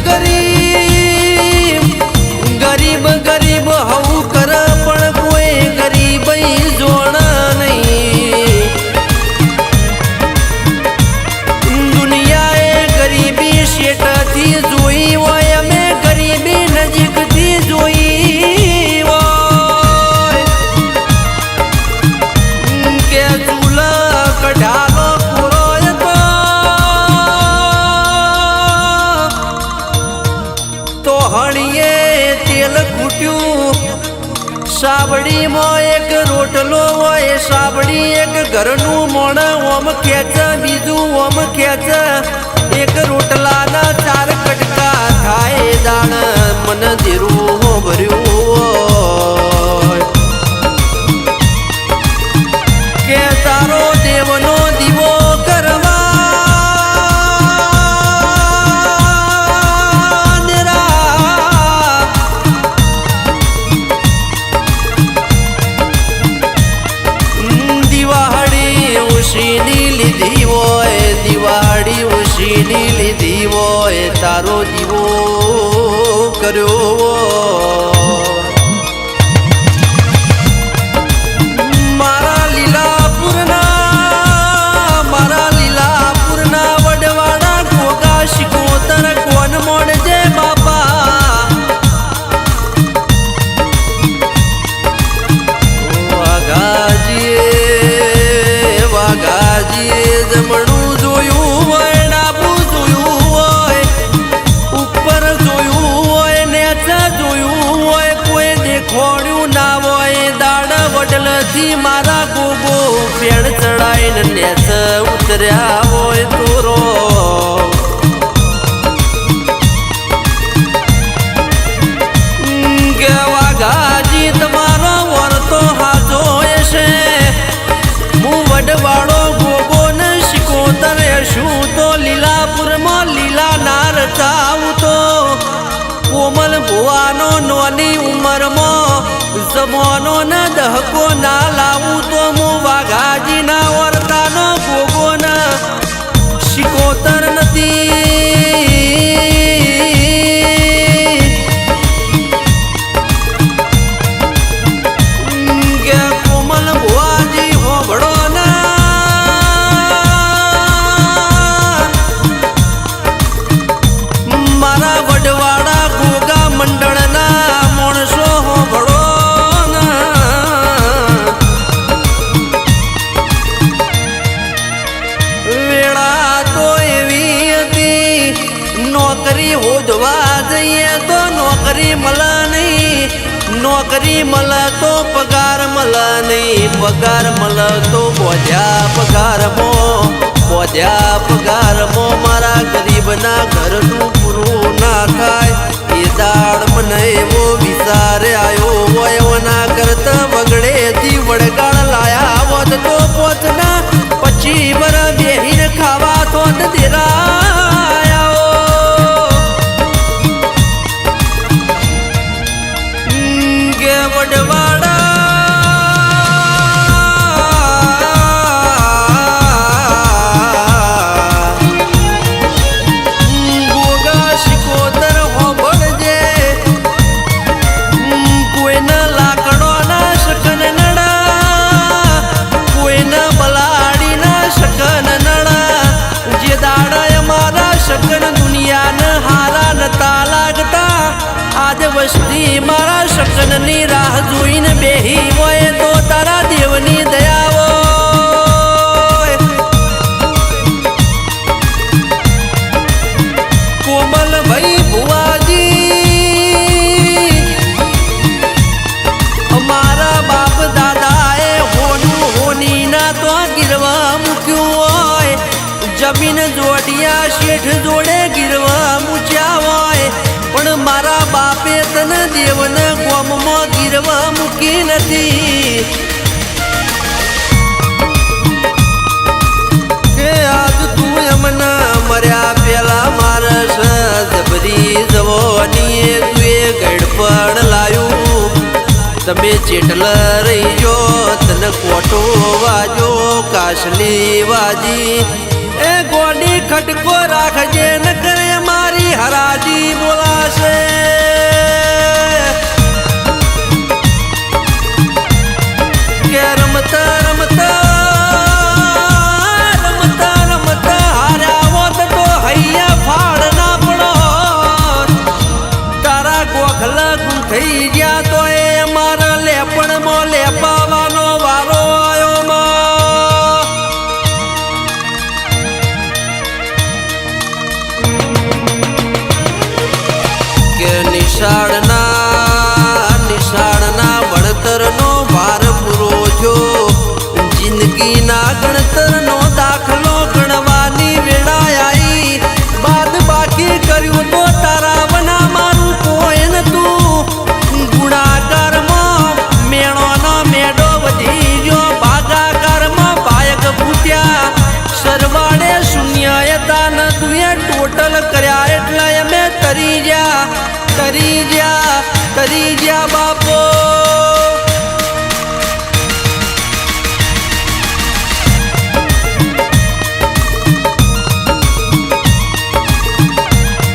ગરીબ ગરીબ ગરીબ હવું કર પણ કોઈ ગરીબ જોણ નહીં. દુનિયાએ ગરીબી શેઠથી જોઈ હોય, અમે ગરીબી નજીકથી જોઈ હોય. કે ચૂલા કઢાલો તો હણીએ તેલ ખૂટ્યું. સાબડીમાં એક રોટલો હોય, સાબડી એક ઘરનું મોણ ઓમ ખેંચ, બીજું ઓમ ખેંચ, એક રોટલાના 4 કટકા થાય. દાણ મન ધીરું ભર્યું કે તારો દેવનો દીવો કરવા લીધી હોય, દિવાળી ઉશીની લીધી હોય, તારો દીવો કર્યો. મારા લીલાપુરના વડવાડા ગોગા શિકોતર કોણ મોડજે બાપા. વાઘાજીએ જમણું જોયું હોય, ડાબું જોયું હોય, ઉપર જોયું હોય, નેચા જોયું હોય, કોઈ દેખોડ્યું ના હોય. દાડ વડલથી મારા ગોગો પેડ ચડાઈને નેચ ઉતર્યા હોય. તોરો કે વાઘાજી તમારો વર્તો હાજો છે. હું વડવાડો ગોગો ને શિકોતર શું તો લીલાપુરમાં લીલા નાર ચાવું તો કોમલ ભુવાનો નોની ઉંમરમાં જમાનો ને દહકો ના લાવું તો હું વાઘાજીના વર્તાનો ગોગો ને શિકોતર નથી. નોકરી હોદવા જઈએ તો નોકરી મળે નહીં, નોકરી મળે તો પગાર મળે નહીં, પગાર મળે તો બોધ્યા પગારમાં મારા ગરીબના ઘરનું પૂરું ના થાય. એ દાડ મને એવો વિચાર આવ્યો હોય, એના કરતા વગડેથી વડગાડ લાયા હોત તો પોતના 25 વર બેહીને ખાવા તો દેરા. વસ્તી મારા શકનની રાહ જોઈને બેહી હોય તો તારા દેવની દયા હોય. કોમલ ભાઈ ભુવાજી અમારા બાપ દાદાએ હોનું હોની ના તો ગીરવા મૂક્યું હોય. જમીન જોડિયા શેઠ જોડે ગીરવા મૂક્યા હોય, પણ મારા બાપે તને દેવને ગોમમાં ગીરવા મૂકી નથી. કે આજ તું એમને મર્યા પેલા મારસ જબરી જવાની તુએ ગડપણ લાયું. તમે ચેટલ રહી જો તને કોટો વાજો કાસલી વાજી. એ ગોડી ખટકો રાખજે ન કરે મારી મારી હરાજી બોલાશે. કે રમતા રમતા રમતા રમતા હાર્યા હોત તો હૈયા ફાડ ના પડો. તારા ગોખલા ગુમ થઈ ગયા તો એ મારા લેપણમાં લેપાવાનો વારો આવ્યો માં. કે નિશાળના ભણતરનો ભાર પૂરો છો. જિંદગીના ગણતરનો દાખલો ગણવાની વેળા આવી. બાદ બાકી કર્યું તો તારા વના મારું કોઈ નતું. ગુણાકારમાં મેળોનો મેડો વધી ગયો. ભાગાકારમાં ભાયક ફૂટ્યા. સરવાળે શૂન્ય હતા ન તુએ ટોટલ કર્યા એટલે અમે તરી ગયા બાપો.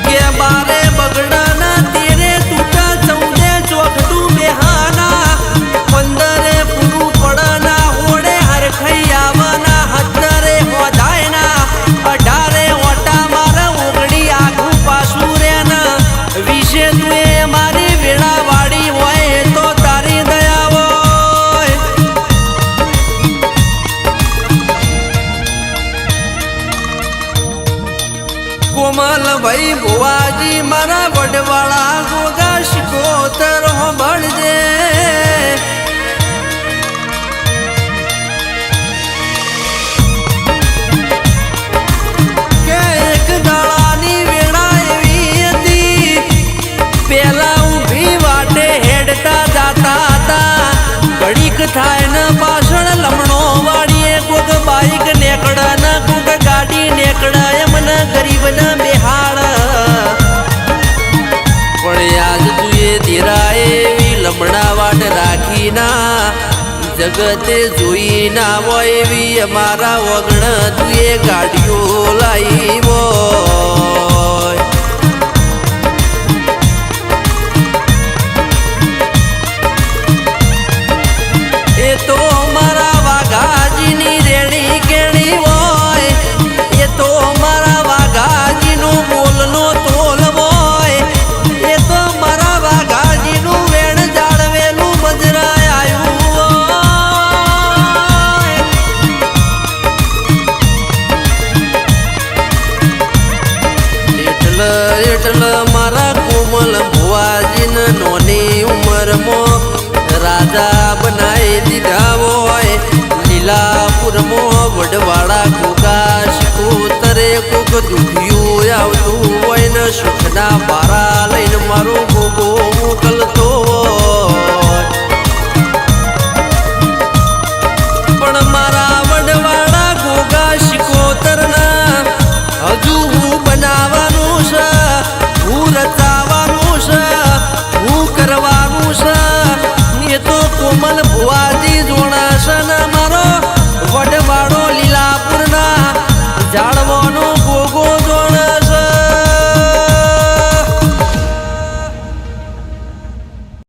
કે બારે બગડાના તેરે તૂટા 14 ચોકડું બેહાના. 15 પૂરું પડના હોડે હરખઈ આવવાના. 17 હોધાયના 18 ઓટા મારા 19 આખું પાછું રેના. 20 તુએ મારી વેળા વાળી હોય તો તારી દયા હોય. કોમલભાઈ ભુવાજી મારા વડવાળા ગોગા શિકોતર હોંભળજે. કે એક દાડાની વેળા એવી હતી. પેલા ઊભી વાટે હેડતા જાતા હતા. ઘડીક થાય ને પાછળ લમણો વાળીએ કોક બાઈક નેકડ ને કોક ગાડી નેકડ એમને ગરીબને બેહાડ. પણ યાદ તુએ ધીરા એવી લમણા વાટ રાખી ના. જગતે જોઈ ના હોય એવી અમારા વગણ તુએ ગાડીઓ લાવી હોય. એ તો મારા વાઘાજીની રેણી કેણી હોય. એ તો મારા વાઘાજીનું બોલનો તોલ હોય. એ તો મારા વાઘાજીનું વેણ જાળવેલું બજરાય આવ્યું હોય. એટલે મારા કોમલ ભુવાજીને નોની ઉંમરમાં રાજા બનાવી દીધા હોય. લીલાપુરમાં વડવાળા ગોગા શિકોતરે કોક દુખ્યું આવતું હોય ને સુખના બારા લઈને મારો ગોગો મોકલતો